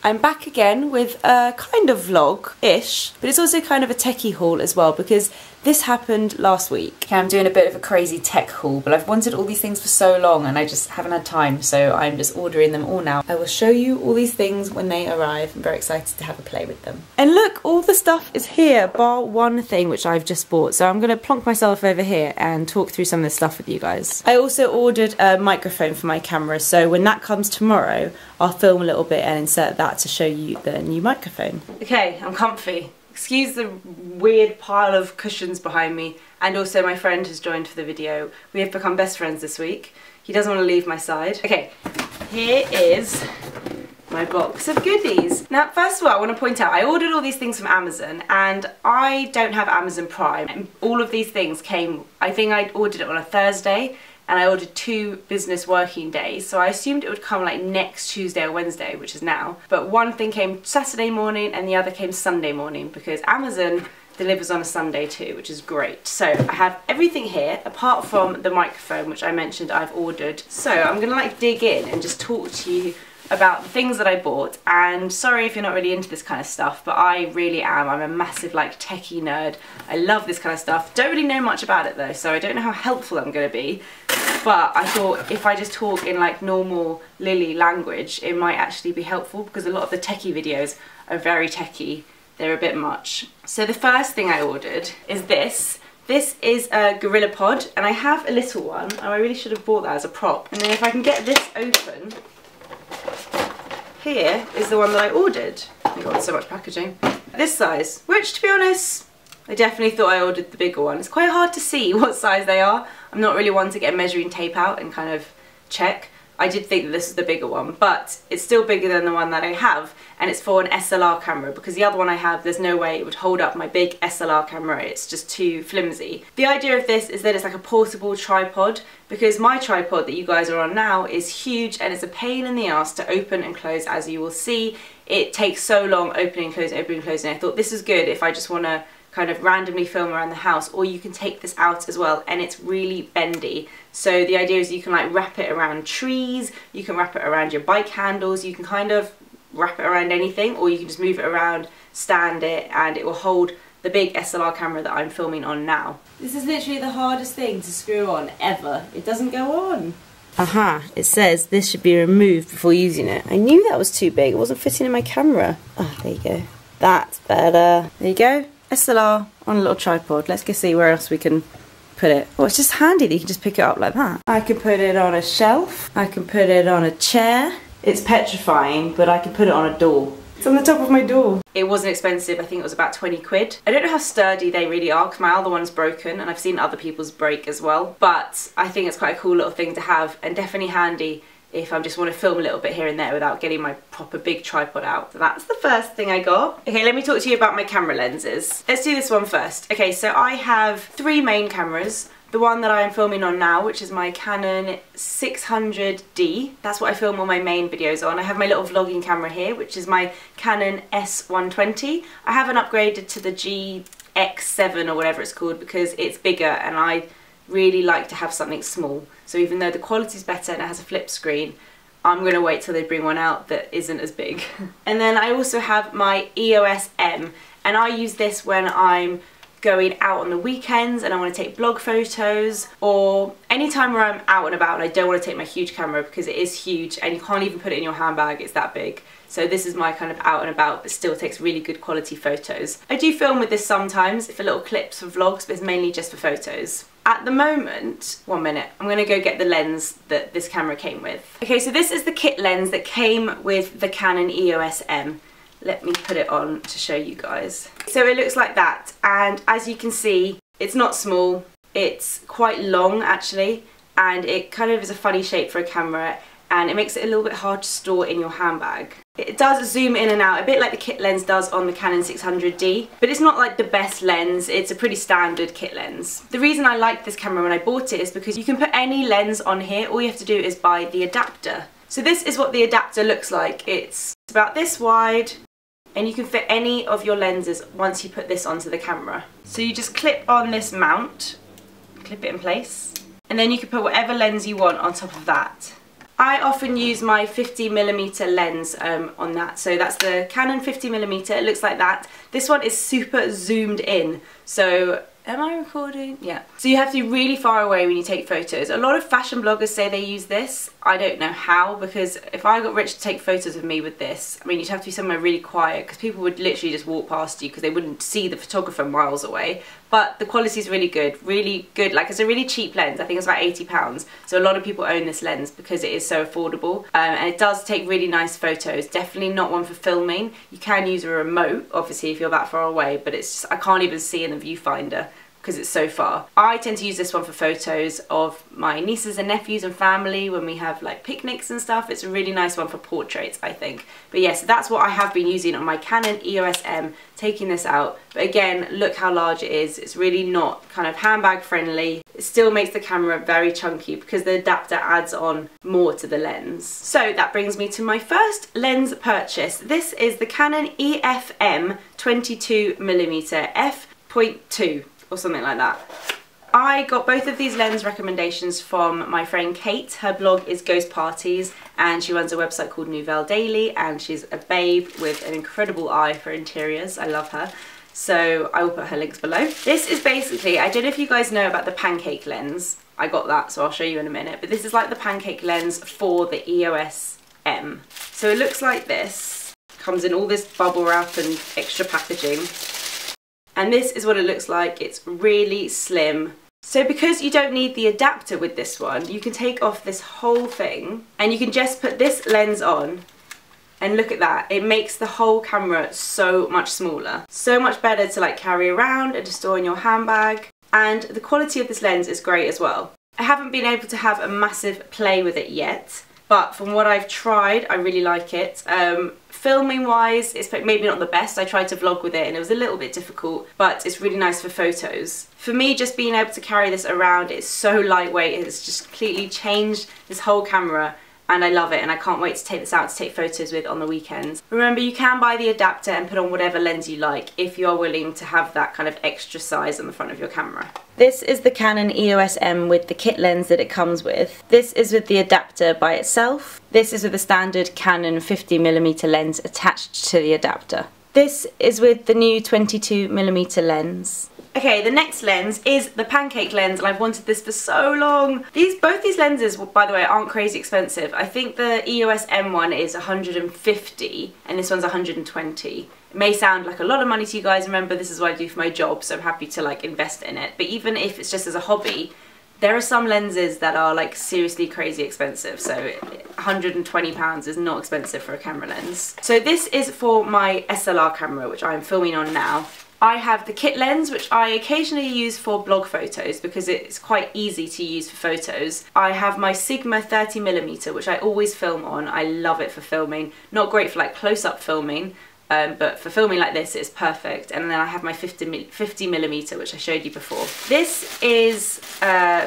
I'm back again with a kind of vlog-ish, but it's also kind of a techie haul as well because this happened last week. Okay, I'm doing a bit of a crazy tech haul, but I've wanted all these things for so long and I just haven't had time, so I'm just ordering them all now. I will show you all these things when they arrive. I'm very excited to have a play with them. And look, all the stuff is here, bar one thing which I've just bought, so I'm going to plonk myself over here and talk through some of this stuff with you guys. I also ordered a microphone for my camera, so when that comes tomorrow, I'll film a little bit and insert that to show you the new microphone. Okay, I'm comfy. Excuse the weird pile of cushions behind me, and also my friend has joined for the video. We have become best friends this week. He doesn't want to leave my side. Okay, here is my box of goodies. Now, first of all, I want to point out, I ordered all these things from Amazon, and I don't have Amazon Prime. And all of these things came, I think I ordered it on a Thursday, and I ordered 2 business working days, so I assumed it would come like next Tuesday or Wednesday, which is now. But one thing came Saturday morning and the other came Sunday morning because Amazon delivers on a Sunday too, which is great. So I have everything here apart from the microphone, which I mentioned I've ordered. So I'm gonna like dig in and just talk to you about the things that I bought, and sorry if you're not really into this kind of stuff, but I really am. I'm a massive like techie nerd. I love this kind of stuff. Don't really know much about it though, so I don't know how helpful I'm gonna be, but I thought if I just talk in like normal Lily language, it might actually be helpful because a lot of the techie videos are very techie. They're a bit much. So the first thing I ordered is this. This is a Gorilla Pod, and I have a little one, and I really should have bought that as a prop. And then if I can get this open, here is the one that I ordered. Oh my god, so much packaging. This size, which to be honest, I definitely thought I ordered the bigger one. It's quite hard to see what size they are. I'm not really one to get a measuring tape out and kind of check. I did think that this is the bigger one, but it's still bigger than the one that I have, and it's for an SLR camera because the other one I have, there's no way it would hold up my big SLR camera. It's just too flimsy. The idea of this is that it's like a portable tripod because my tripod that you guys are on now is huge and it's a pain in the ass to open and close, as you will see. It takes so long opening and closing, and I thought this is good if I just want to kind of randomly film around the house, or you can take this out as well, and it's really bendy. So the idea is you can like wrap it around trees, you can wrap it around your bike handles, you can kind of wrap it around anything, or you can just move it around, stand it, and it will hold the big SLR camera that I'm filming on now. This is literally the hardest thing to screw on ever. It doesn't go on. Aha, it says this should be removed before using it. I knew that was too big, it wasn't fitting in my camera. Oh, there you go. That's better. There you go. SLR on a little tripod. Let's go see where else we can put it. Oh, it's just handy that you can just pick it up like that. I can put it on a shelf. I can put it on a chair. It's petrifying, but I can put it on a door. It's on the top of my door. It wasn't expensive. I think it was about 20 quid. I don't know how sturdy they really are because my other one's broken and I've seen other people's break as well. But I think it's quite a cool little thing to have and definitely handy if I just want to film a little bit here and there without getting my proper big tripod out. So that's the first thing I got. Okay, let me talk to you about my camera lenses. Let's do this one first. Okay, so I have 3 main cameras. The one that I'm filming on now, which is my Canon 600D. That's what I film all my main videos on. I have my little vlogging camera here, which is my Canon S120. I haven't upgraded to the GX7 or whatever it's called because it's bigger and I really like to have something small. So even though the quality's better and it has a flip screen, I'm gonna wait till they bring one out that isn't as big. And then I also have my EOS M, and I use this when I'm going out on the weekends and I want to take blog photos, or anytime where I'm out and about and I don't want to take my huge camera because it is huge and you can't even put it in your handbag, it's that big. So this is my kind of out and about but still takes really good quality photos. I do film with this sometimes for little clips for vlogs, but it's mainly just for photos. At the moment, 1 minute, I'm going to go get the lens that this camera came with. Okay, so this is the kit lens that came with the Canon EOS M. Let me put it on to show you guys. So it looks like that, and as you can see, it's not small, it's quite long actually, and it kind of is a funny shape for a camera, and it makes it a little bit hard to store in your handbag. It does zoom in and out, a bit like the kit lens does on the Canon 600D, but it's not like the best lens, it's a pretty standard kit lens. The reason I liked this camera when I bought it is because you can put any lens on here, all you have to do is buy the adapter. So this is what the adapter looks like. It's about this wide, and you can fit any of your lenses once you put this onto the camera. So you just clip on this mount, clip it in place, and then you can put whatever lens you want on top of that. I often use my 50mm lens on that. So that's the Canon 50mm, it looks like that. This one is super zoomed in. So, am I recording? Yeah. So you have to be really far away when you take photos. A lot of fashion bloggers say they use this. I don't know how, because if I got Rich to take photos of me with this, I mean, you'd have to be somewhere really quiet because people would literally just walk past you because they wouldn't see the photographer miles away. But the quality is really good, like it's a really cheap lens. I think it's about £80. So a lot of people own this lens because it is so affordable, and it does take really nice photos. Definitely not one for filming. You can use a remote, obviously, if you're that far away, but it's just, I can't even see in the viewfinder because it's so far. I tend to use this one for photos of my nieces and nephews and family when we have like picnics and stuff. It's a really nice one for portraits, I think. But yes, that's what I have been using on my Canon EOS M, taking this out. But again, look how large it is. It's really not kind of handbag friendly. It still makes the camera very chunky because the adapter adds on more to the lens. So that brings me to my first lens purchase. This is the Canon EF-M 22mm f.2. or something like that. I got both of these lens recommendations from my friend Kate. Her blog is Ghost Parties and she runs a website called Nouvelle Daily, and she's a babe with an incredible eye for interiors. I love her. So I will put her links below. This is basically, I don't know if you guys know about the Pancake Lens. I got that, so I'll show you in a minute. But this is like the Pancake Lens for the EOS M. So it looks like this. Comes in all this bubble wrap and extra packaging. And this is what it looks like. It's really slim. So because you don't need the adapter with this one, you can take off this whole thing and you can just put this lens on, and look at that. It makes the whole camera so much smaller. So much better to like carry around and to store in your handbag. And the quality of this lens is great as well. I haven't been able to have a massive play with it yet, but from what I've tried, I really like it. Filming wise, it's maybe not the best. I tried to vlog with it and it was a little bit difficult, but it's really nice for photos. For me, just being able to carry this around, it's so lightweight. It's just completely changed this whole camera, and I love it, and I can't wait to take this out to take photos with on the weekends. Remember, you can buy the adapter and put on whatever lens you like if you're willing to have that kind of extra size on the front of your camera. This is the Canon EOS M with the kit lens that it comes with. This is with the adapter by itself. This is with the standard Canon 50mm lens attached to the adapter. This is with the new 22mm lens. Okay, the next lens is the Pancake Lens, and I've wanted this for so long. Both these lenses, by the way, aren't crazy expensive. I think the EOS M one is 150 and this one's 120. It may sound like a lot of money to you guys. Remember, this is what I do for my job, so I'm happy to like invest in it. But even if it's just as a hobby, there are some lenses that are like seriously crazy expensive. So £120 is not expensive for a camera lens. So this is for my SLR camera, which I'm filming on now. I have the kit lens, which I occasionally use for blog photos because it's quite easy to use for photos. I have my Sigma 30mm, which I always film on. I love it for filming. Not great for like close-up filming, but for filming like this it's perfect. And then I have my 50mm, which I showed you before. This is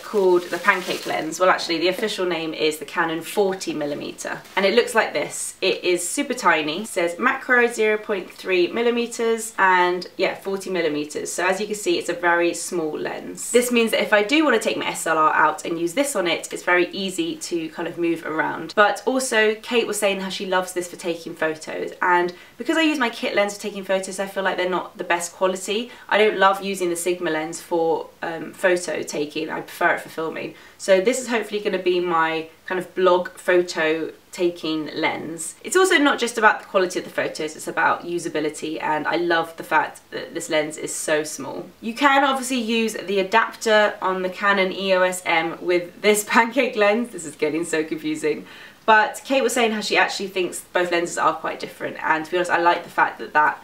called the Pancake Lens. Well, actually the official name is the Canon 40mm, and it looks like this. It is super tiny. It says macro 0.3mm and yeah, 40mm. So as you can see, it's a very small lens. This means that if I do want to take my SLR out and use this on it, it's very easy to kind of move around. But also Kate was saying how she loves this for taking photos, and because I use my kit lens for taking photos, I feel like they're not the best quality. I don't love using the Sigma lens for photo taking. I prefer it for filming. So this is hopefully going to be my kind of blog photo taking lens. It's also not just about the quality of the photos, it's about usability, and I love the fact that this lens is so small. You can obviously use the adapter on the Canon EOS M with this Pancake lens. This is getting so confusing. But Kate was saying how she actually thinks both lenses are quite different, and to be honest, I like the fact that that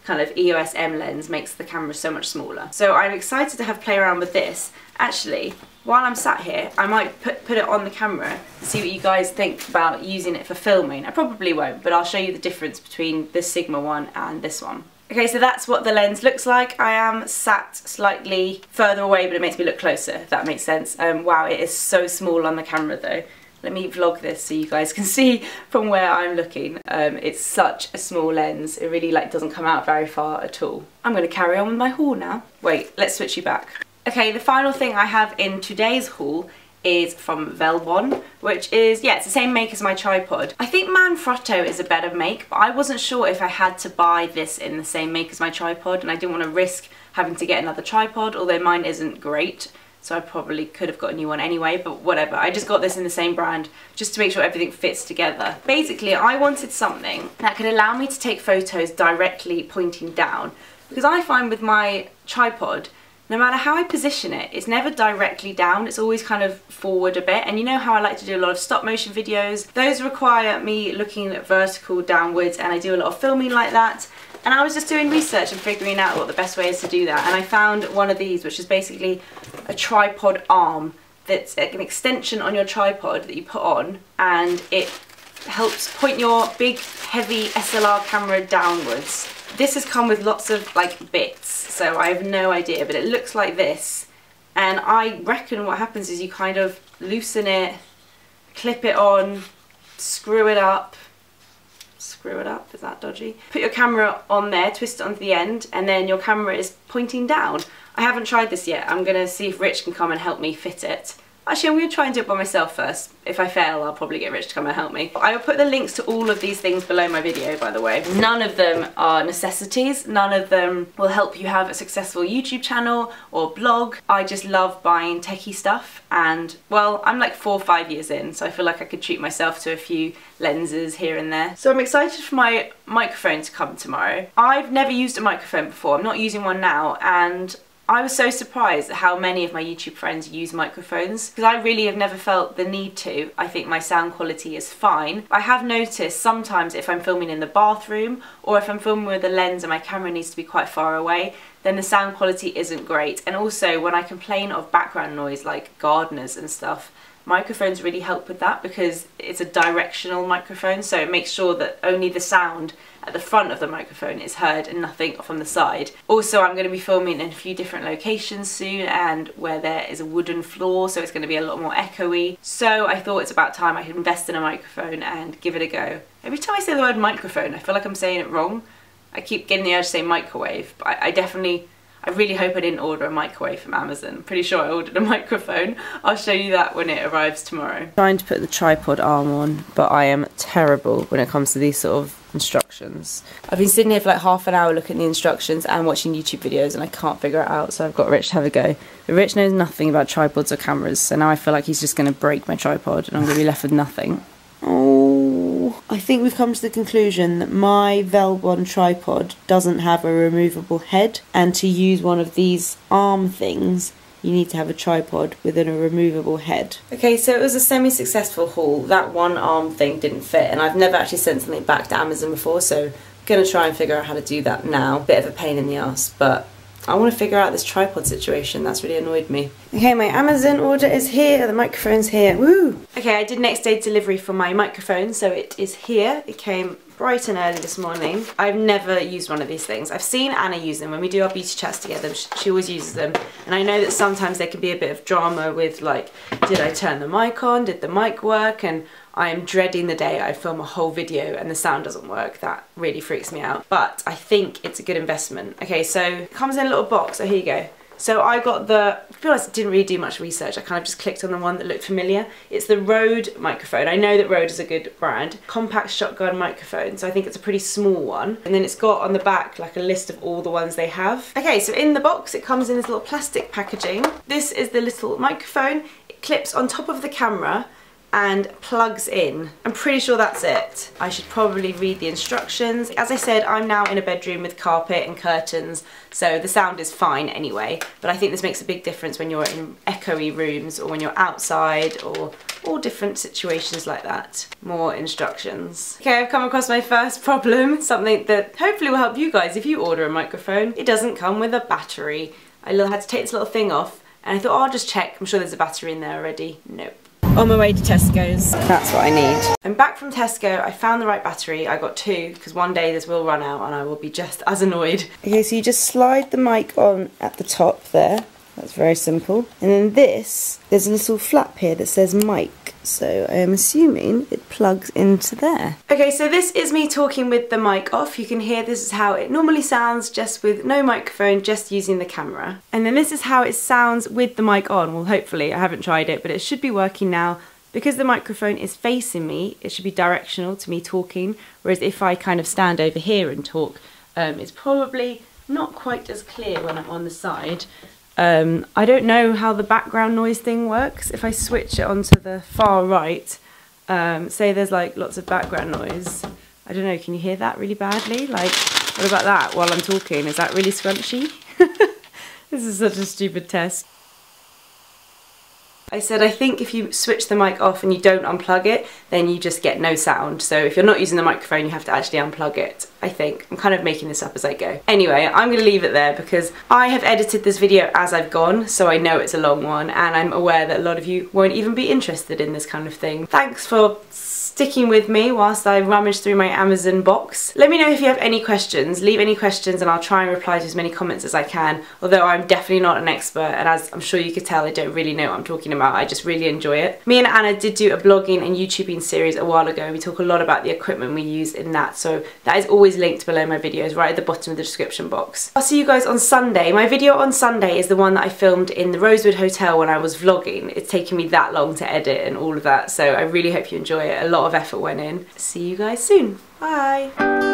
kind of EOS M lens makes the camera so much smaller. So I'm excited to have play around with this. Actually, while I'm sat here, I might put it on the camera to see what you guys think about using it for filming. I probably won't, but I'll show you the difference between this Sigma one and this one. Okay, so that's what the lens looks like. I am sat slightly further away, but it makes me look closer, if that makes sense. Wow, it is so small on the camera though. Let me vlog this so you guys can see from where I'm looking. It's such a small lens. It really like doesn't come out very far at all. I'm going to carry on with my haul now. Wait, let's switch you back. Okay, the final thing I have in today's haul is from Melville, which is, yeah, it's the same make as my tripod. I think Manfrotto is a better make, but I wasn't sure if I had to buy this in the same make as my tripod, and I didn't want to risk having to get another tripod, although mine isn't great, so I probably could have got a new one anyway, but whatever. I just got this in the same brand just to make sure everything fits together. Basically, I wanted something that could allow me to take photos directly pointing down, because I find with my tripod, no matter how I position it, it's never directly down, it's always kind of forward a bit. And you know how I like to do a lot of stop motion videos? Those require me looking at vertical downwards, and I do a lot of filming like that. And I was just doing research and figuring out what the best way is to do that. And I found one of these, which is basically a tripod arm that's an extension on your tripod that you put on, and it helps point your big, heavy SLR camera downwards. This has come with lots of like bits, so I have no idea, but it looks like this. And I reckon what happens is you kind of loosen it, clip it on, screw it up, is that dodgy? Put your camera on there, twist it onto the end, and then your camera is pointing down. I haven't tried this yet. I'm gonna see if Rich can come and help me fit it. Actually, I'm going to try and do it by myself first. If I fail, I'll probably get Rich to come and help me. I will put the links to all of these things below my video, by the way. None of them are necessities. None of them will help you have a successful YouTube channel or blog. I just love buying techie stuff, and well, I'm like 4 or 5 years in, so I feel like I could treat myself to a few lenses here and there. So I'm excited for my microphone to come tomorrow. I've never used a microphone before. I'm not using one now, and I was so surprised at how many of my YouTube friends use microphones, because I really have never felt the need to. I think my sound quality is fine. I have noticed sometimes if I'm filming in the bathroom, or if I'm filming with a lens and my camera needs to be quite far away, then the sound quality isn't great. And also when I complain of background noise like gardeners and stuff, microphones really help with that, because it's a directional microphone, so it makes sure that only the sound at the front of the microphone is heard and nothing from the side. Also, I'm going to be filming in a few different locations soon, and where there is a wooden floor, so it's going to be a lot more echoey. So I thought it's about time I could invest in a microphone and give it a go. Every time I say the word microphone, I feel like I'm saying it wrong. I keep getting the urge to say microwave, but I really hope I didn't order a microwave from Amazon. I'm pretty sure I ordered a microphone. I'll show you that when it arrives tomorrow. Trying to put the tripod arm on, but I am terrible when it comes to these sort of instructions. I've been sitting here for like half an hour looking at the instructions and watching YouTube videos, and I can't figure it out, so I've got Rich to have a go. But Rich knows nothing about tripods or cameras, so now I feel like he's just going to break my tripod and I'm going to be left with nothing. Oh, I think we've come to the conclusion that my Melville tripod doesn't have a removable head, and to use one of these arm things you need to have a tripod with a removable head. Okay, so it was a semi-successful haul. That one arm thing didn't fit, and I've never actually sent something back to Amazon before, so I'm gonna try and figure out how to do that now. Bit of a pain in the ass, but I want to figure out this tripod situation. That's really annoyed me. Okay, my Amazon order is here. The microphone's here. Woo! Okay, I did next day delivery for my microphone, so it is here. It came bright and early this morning. I've never used one of these things. I've seen Anna use them when we do our beauty chats together. She always uses them, and I know that sometimes there can be a bit of drama with like, did I turn the mic on? Did the mic work? And I am dreading the day I film a whole video and the sound doesn't work. That really freaks me out. But I think it's a good investment. Okay, so it comes in a little box. So here you go. So I got the, to be honest, I didn't really do much research. I kind of just clicked on the one that looked familiar. It's the Rode microphone. I know that Rode is a good brand. Compact shotgun microphone. So I think it's a pretty small one. And then it's got on the back like a list of all the ones they have. Okay, so in the box it comes in this little plastic packaging. This is the little microphone. It clips on top of the camera and plugs in. I'm pretty sure that's it. I should probably read the instructions. As I said, I'm now in a bedroom with carpet and curtains, so the sound is fine anyway, but I think this makes a big difference when you're in echoey rooms or when you're outside or all different situations like that. More instructions. Okay, I've come across my first problem, something that hopefully will help you guys if you order a microphone. It doesn't come with a battery. I had to take this little thing off, and I thought, oh, I'll just check. I'm sure there's a battery in there already. Nope. On my way to Tesco's. That's what I need. I'm back from Tesco. I found the right battery. I got 2 because one day this will run out and I will be just as annoyed. Okay, so you just slide the mic on at the top there. That's very simple. And then there's a little flap here that says mic. So I am assuming it plugs into there. Okay, so this is me talking with the mic off. You can hear this is how it normally sounds, just with no microphone, just using the camera. And then this is how it sounds with the mic on. Well, hopefully, I haven't tried it, but it should be working now. Because the microphone is facing me, it should be directional to me talking, whereas if I kind of stand over here and talk, it's probably not quite as clear when I'm on the side. I don't know how the background noise thing works. If I switch it onto the far right, say there's like lots of background noise, I don't know, can you hear that really badly? Like, what about that while I'm talking? Is that really scrunchy? This is such a stupid test. I said I think if you switch the mic off and you don't unplug it, then you just get no sound. So if you're not using the microphone, you have to actually unplug it, I think. I'm kind of making this up as I go. Anyway, I'm going to leave it there because I have edited this video as I've gone, so I know it's a long one, and I'm aware that a lot of you won't even be interested in this kind of thing. Thanks for sticking with me whilst I rummage through my Amazon box. Let me know if you have any questions. Leave any questions and I'll try and reply to as many comments as I can, although I'm definitely not an expert, and as I'm sure you could tell, I don't really know what I'm talking about. I just really enjoy it. Me and Anna did do a blogging and YouTubing series a while ago, and we talk a lot about the equipment we use in that, so that is always linked below my videos, right at the bottom of the description box. I'll see you guys on Sunday. My video on Sunday is the one that I filmed in the Rosewood Hotel when I was vlogging. It's taken me that long to edit and all of that, so I really hope you enjoy it. A lot of effort went in. See you guys soon. Bye.